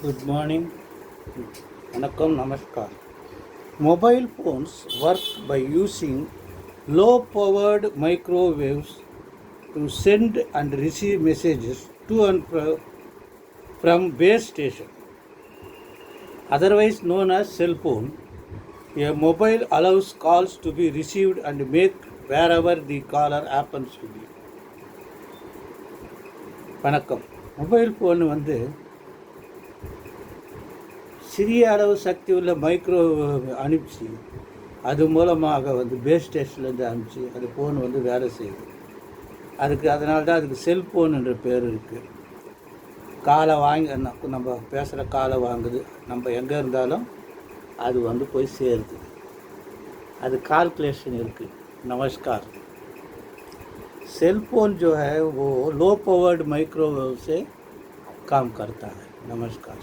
Good morning. Vanakkam, Namaskar. Mobile phones work by using low powered microwaves to send and receive messages to and from base station. Otherwise known as cell phone, a mobile allows calls to be received and made wherever the caller happens to be. வணக்கம். Mobile phone சிறிய அளவு சக்தி உள்ள micro அனுப்பிச்சு அது மூலமாக base ஸ்டேஷன்லேருந்து அனுப்பிச்சு அது ஃபோன் வேலை செய்யுது. அதனால தான் அதுக்கு செல்ஃபோன் என்ற பேர் இருக்குது. காலை வாங்கி நம்ம பேசுகிற காலை வாங்குது, நம்ம எங்கே இருந்தாலும் அது போய் சேருது. அது கால்குலேஷன் இருக்குது. नमस्कार. सेलफोन जो है वो लो पावर्ड माइक्रोवेव से काम करता है. नमस्कार.